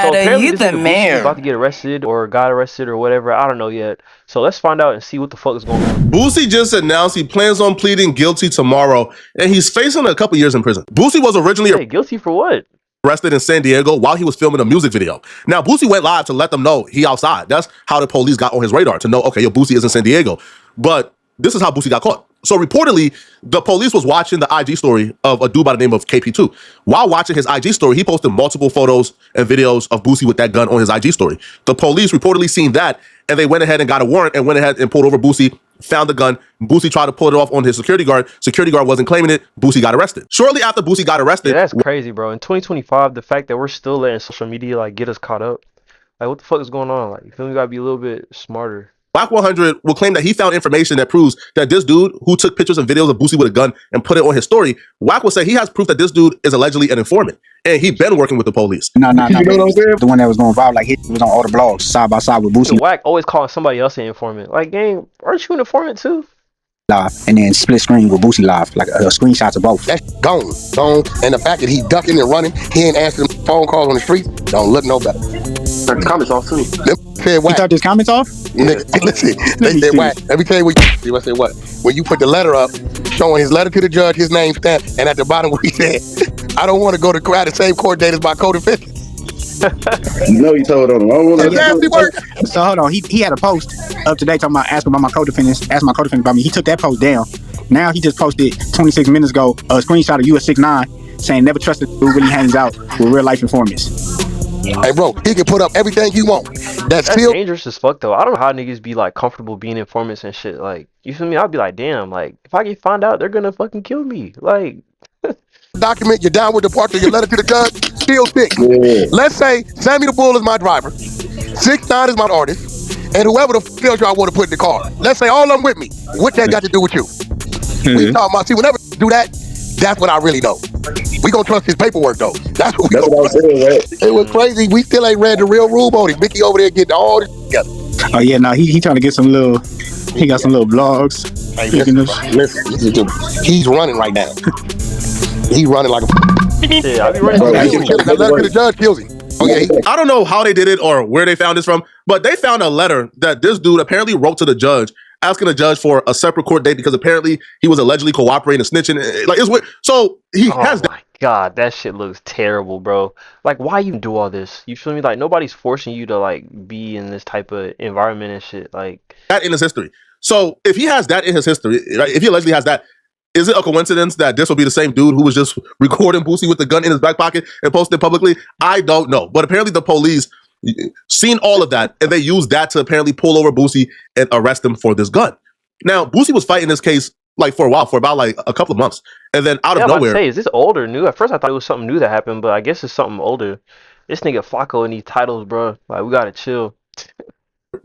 So better, apparently you this the nigga Boosie is about to mayor. get arrested or got arrested or whatever. I don't know yet. So let's find out and see what the fuck is going on. Boosie just announced he plans on pleading guilty tomorrow, and he's facing a couple years in prison. Boosie was originally Hey, guilty for what? arrested in San Diego while he was filming a music video. Now, Boosie went live to let them know he outside. That's how the police got on his radar to know, okay, yo, Boosie is in San Diego. But this is how Boosie got caught. So reportedly, the police was watching the IG story of a dude by the name of KP2. While watching his IG story, he posted multiple photos and videos of Boosie with that gun on his IG story. The police reportedly seen that, and they went ahead and got a warrant and went ahead and pulled over Boosie, found the gun. Boosie tried to pull it off on his security guard. Security guard wasn't claiming it. Boosie got arrested. Shortly after Boosie got arrested... Yeah, that's crazy, bro. In 2025, the fact that we're still letting social media, like, get us caught up. Like, what the fuck is going on? Like, you feel me? We gotta be a little bit smarter. Black 100 will claim that he found information that proves that this dude who took pictures and videos of Boosie with a gun and put it on his story, Wack will say he has proof that this dude is allegedly an informant, and he been working with the police. No. You know what I'm saying? The one that was going viral, like he was on all the blogs side by side with Boosie. Wack always calling somebody else an informant. Like, gang, aren't you an informant too? Live, and then split screen with Boosie live, like screenshots of both. That's gone. And the fact that he ducking and running, he ain't answering phone calls on the street, don't look no better. The comments off too. Said You turned his comments off? Listen, they said Wack. Let me tell you what I said what. When you put the letter up, showing his letter to the judge, his name stamped, and at the bottom what he said, I don't want to go to the same court date as my co-defendant. You know you told on him. I don't want to. So hold on, he had a post up today talking about asking about my co-defendants, ask my co-defendant about me. He took that post down. Now he just posted 26 minutes ago a screenshot of US 6ix9ine saying never trust a dude really hangs out with real life informants. Hey bro, he can put up everything he want. That's dangerous as fuck though. I don't know how niggas be like comfortable being informants and shit. Like, you feel me? I'd be like, damn, like if I get found out, they're gonna fucking kill me. Like document your downward departure, your letter to the judge, still stick. Yeah. Let's say Sammy the Bull is my driver, 6ix9ine is my artist, and whoever the fuck I want to put in the car. Let's say all of them with me. What that got to do with you? We talking about, see, whenever you do that, that's what I really know. We gonna trust his paperwork though. That's what I'm saying, right? It was crazy. We still ain't read the real rule on it. Mickey over there getting all this together. Oh yeah, no, he trying to get some little. He got some little blogs. Hey, listen, he's running right now. He running like a. Yeah, I'll be running. That letter to the judge kills him. Okay. I don't know how they did it or where they found this from, but they found a letter that this dude apparently wrote to the judge, asking the judge for a separate court date because apparently he was allegedly cooperating and snitching. Like, it's weird. So he has. Oh my god, that shit looks terrible, bro. Like, why even do all this? You feel me? Like, nobody's forcing you to like be in this type of environment and shit. Like that in his history. So if he has that in his history, right, if he allegedly has that, is it a coincidence that this will be the same dude who was just recording Boosie with the gun in his back pocket and posted it publicly? I don't know. But apparently the police seen all of that, and they used that to apparently pull over Boosie and arrest him for this gun. Now, Boosie was fighting this case like for a while, for about like a couple of months. And then out of nowhere... Say, is this old or new? At first I thought it was something new that happened, but I guess it's something older. This nigga Flacco and these titles, bro. Like, we gotta chill.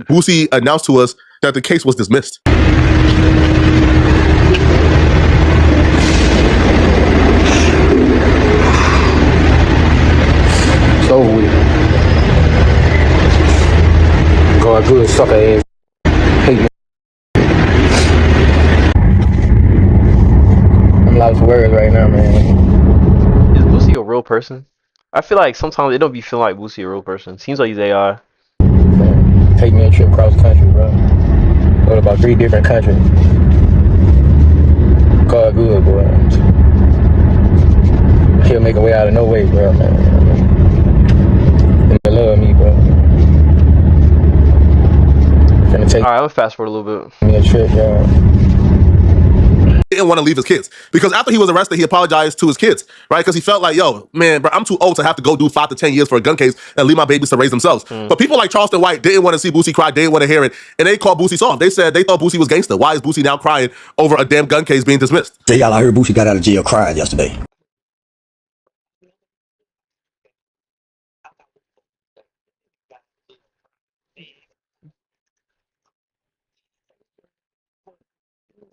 Boosie announced to us that the case was dismissed. It's over with. God good, sucker ass. Hate me. I'm lost for words right now, man. Is Boosie a real person? I feel like sometimes it don't be feeling like Boosie a real person. Seems like he's AR. Man, take me a trip across the country, bro. Go to about 3 different countries. God good, boy. He'll make a way out of no way, bro, man. And they love me, bro. Alright, I'm gonna fast forward a little bit. Me a trip, y'all. He didn't want to leave his kids because after he was arrested, he apologized to his kids, right? Because he felt like, yo, man, bro, I'm too old to have to go do 5 to 10 years for a gun case and leave my babies to raise themselves. But people like Charleston White didn't want to see Boosie cry, didn't want to hear it, and they called Boosie soft. They said they thought Boosie was gangster. Why is Boosie now crying over a damn gun case being dismissed? So y'all, I heard Boosie got out of jail crying yesterday.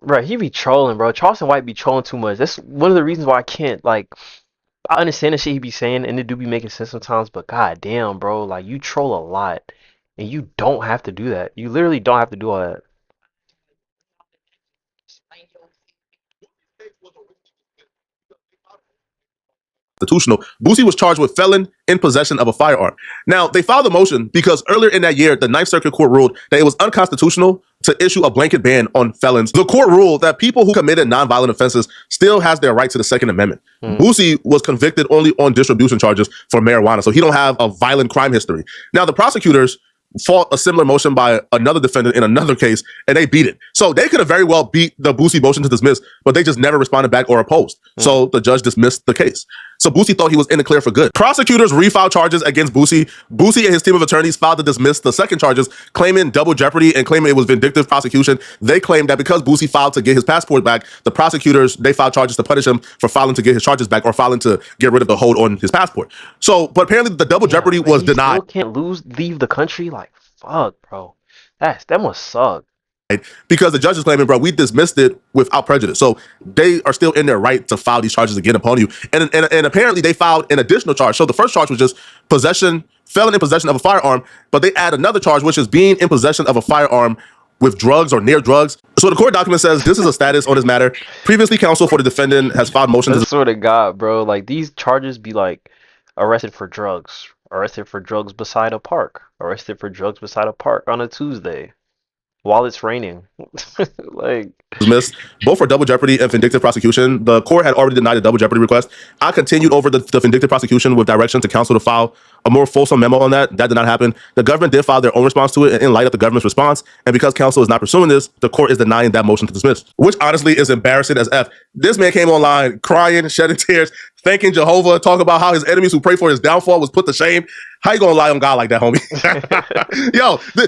Right, he be trolling, bro. Charleston White be trolling too much. That's one of the reasons why I can't, like, I understand the shit he be saying, and it do be making sense sometimes, but god damn, bro, like, you troll a lot, and you don't have to do that. You literally don't have to do all that. unconstitutional. Boosie was charged with felon in possession of a firearm. Now, they filed a motion because earlier in that year, the Ninth Circuit Court ruled that it was unconstitutional to issue a blanket ban on felons. The court ruled that people who committed nonviolent offenses still has their right to the Second Amendment. Boosie was convicted only on distribution charges for marijuana, so he don't have a violent crime history. Now, the prosecutors fought a similar motion by another defendant in another case, and they beat it. So they could have very well beat the Boosie motion to dismiss, but they just never responded back or opposed. So the judge dismissed the case. So Boosie thought he was in the clear for good. Prosecutors refiled charges against Boosie. Boosie and his team of attorneys filed to dismiss the second charges, claiming double jeopardy and claiming it was vindictive prosecution. They claimed that because Boosie filed to get his passport back, the prosecutors, they filed charges to punish him for filing to get his charges back or filing to get rid of the hold on his passport. So, but apparently the double jeopardy was denied. Still can't leave the country? Like, fuck, bro. That must suck. Because the judge is claiming, bro, we dismissed it without prejudice. So they are still in their right to file these charges again upon you. And apparently they filed an additional charge. So the first charge was just felon in possession of a firearm, but they add another charge, which is being in possession of a firearm with drugs or near drugs. So the court document says this is a status on this matter. Previously, counsel for the defendant has filed motions. I swear to God, bro. Like, these charges be like arrested for drugs beside a park, arrested for drugs beside a park on a Tuesday while it's raining. Like, dismissed, both for double jeopardy and vindictive prosecution. The court had already denied a double jeopardy request. I continued over the vindictive prosecution with direction to counsel to file a more fulsome memo on that. That did not happen. The government did file their own response to it, and in light of the government's response, and because counsel is not pursuing this, the court is denying that motion to dismiss, which honestly is embarrassing as F. This man came online crying, shedding tears, thanking Jehovah, talking about how his enemies who prayed for his downfall was put to shame. How you gonna lie on God like that, homie?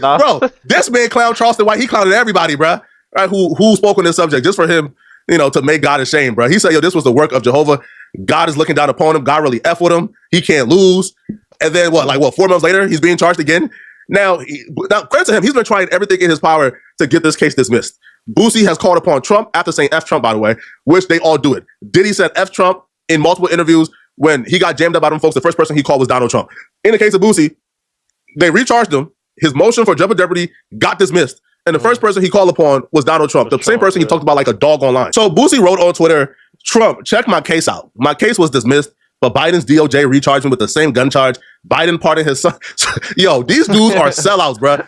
Bro, this man clowned Charleston White. He clowned everybody, bro. Right? Who spoke on this subject just for him, to make God ashamed, bro. He said, this was the work of Jehovah. God is looking down upon him. God really F with him. He can't lose. And then 4 months later, he's being charged again. Now, credit to him, he's been trying everything in his power to get this case dismissed. Boosie has called upon Trump after saying F Trump, by the way, which they all do it. Diddy said F Trump in multiple interviews. When he got jammed up by them folks, the first person he called was Donald Trump. In the case of Boosie, they recharged him. His motion for double jeopardy got dismissed. And the first person he called upon was Donald Trump, the same person he talked about like a dog online. So Boosie wrote on Twitter, Trump, check my case out. My case was dismissed, but Biden's DOJ recharged him with the same gun charge. Biden pardoned his son. Yo, these dudes are sellouts, bro.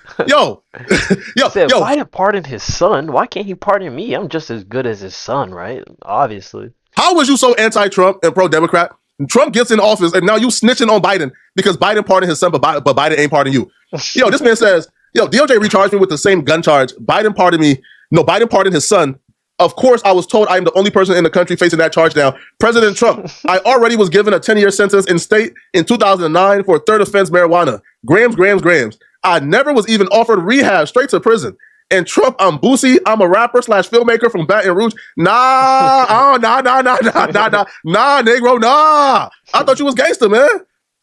Biden pardoned his son. Why can't he pardon me? I'm just as good as his son, right? Obviously. How was you so anti-Trump and pro-Democrat? Trump gets in office and now you snitching on Biden because Biden pardoned his son, but Biden ain't pardoned you. This man says, DOJ recharged me with the same gun charge. Biden pardoned me. No, Biden pardoned his son. Of course, I was told I am the only person in the country facing that charge now. President Trump, I already was given a 10-year sentence in state in 2009 for a third offense marijuana. Grams. I never was even offered rehab, straight to prison. And Trump, I'm Boosie. I'm a rapper / filmmaker from Baton Rouge. Nah, Negro, nah. I thought you was gangster, man.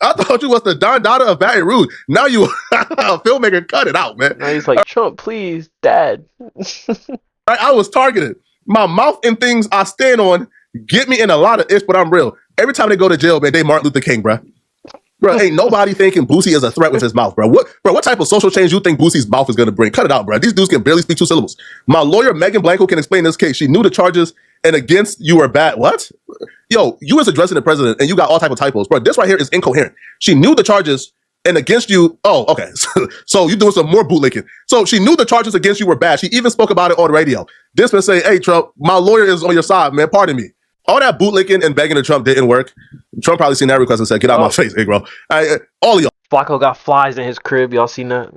I thought you was the Don Dada of Baton Rouge. Now you a filmmaker. Cut it out, man. Now he's like, Trump, please, Dad. I was targeted. My mouth and things I stand on get me in a lot of ish, but I'm real. Every time they go to jail, man, they Martin Luther King, bro. Bro, ain't nobody thinking Boosie is a threat with his mouth, bro. What type of social change you think Boosie's mouth is gonna bring? Cut it out, bro. These dudes can barely speak 2 syllables. My lawyer, Megan Blanco, can explain this case. She knew the charges and against you were bad. What? Yo, you was addressing the president and you got all type of typos, bro. This right here is incoherent. She knew the charges and against you. Oh, okay. So you doing some more bootlicking. So she knew the charges against you were bad. She even spoke about it on radio. This man say, hey, Trump, my lawyer is on your side, man. Pardon me. All that bootlicking and begging to Trump didn't work. Trump probably seen that request and said, get out my face, hey, bro. All of y'all. Flacco got flies in his crib. Y'all seen that?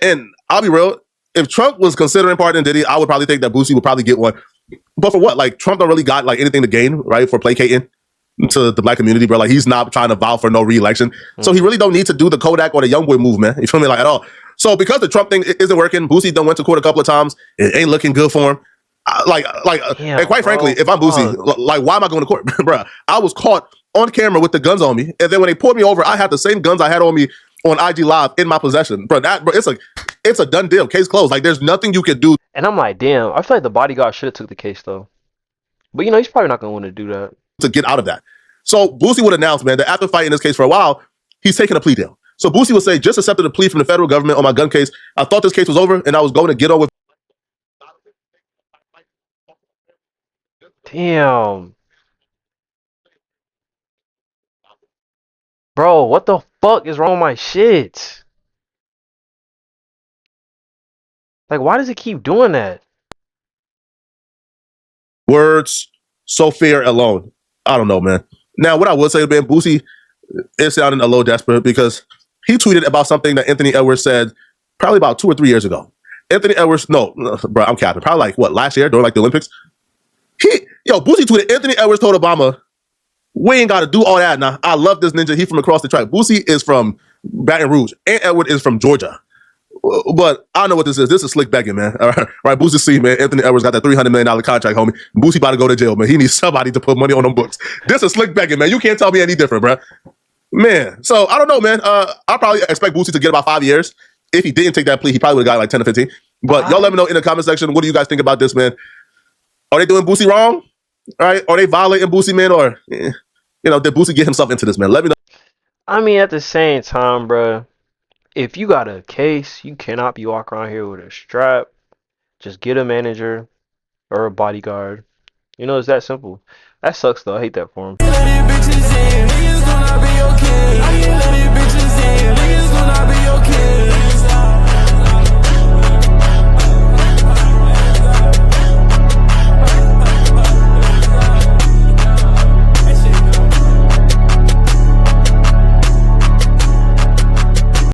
And I'll be real. If Trump was considering pardoning Diddy, I would probably think that Boosie would probably get one. But for what? Like, Trump don't really got like anything to gain, right? For placating to the black community, bro. Like, he's not trying to vow for no re-election. So he really don't need to do the Kodak or the Youngboy move, man. You feel me? Like, at all. So because the Trump thing isn't working, Boosie done went to court a couple of times. It ain't looking good for him. And quite frankly, if I'm Boosie, like, why am I going to court? Bruh, I was caught on camera with the guns on me. And then when they pulled me over, I had the same guns I had on me on IG Live in my possession. Bro, it's a done deal. Case closed. Like, there's nothing you can do. And I'm like, damn, I feel like the bodyguard should have took the case, though. But, he's probably not going to want to do that. To get out of that. So Boosie would announce, man, that after fighting this case for a while, he's taking a plea deal. So Boosie would say, just accepted a plea from the federal government on my gun case. I thought this case was over and I was going to get on with. Damn. Bro, what the fuck is wrong with my shit? Like, why does it keep doing that? Words, so fair alone. I don't know, man. Now, what I would say, man, Boosie is sounding a little desperate because he tweeted about something that Anthony Edwards said probably about 2 or 3 years ago. Anthony Edwards, no, bro, I'm capping. Probably like what, last year during like the Olympics. Boosie tweeted, Anthony Edwards told Obama, "We ain't got to do all that now. I love this ninja. He from across the track." Boosie is from Baton Rouge. Ant Edward is from Georgia. But I know what this is. This is slick begging, man. All right, Boosie C, man. Anthony Edwards got that $300 million contract, homie. Boosie about to go to jail, man. He needs somebody to put money on them books. This is slick begging, man. You can't tell me any different, bro. Man, so I don't know, man. I probably expect Boosie to get about 5 years. If he didn't take that plea, he probably would have got like 10 or 15. But y'all let me know in the comment section, what do you guys think about this, man? Are they doing Boosie wrong? All right? Are they violating Boosie, man? Or, did Boosie get himself into this, man? Let me know. I mean, at the same time, bro, if you got a case, you cannot be walking around here with a strap. Just get a manager or a bodyguard. It's that simple. That sucks, though. I hate that for him.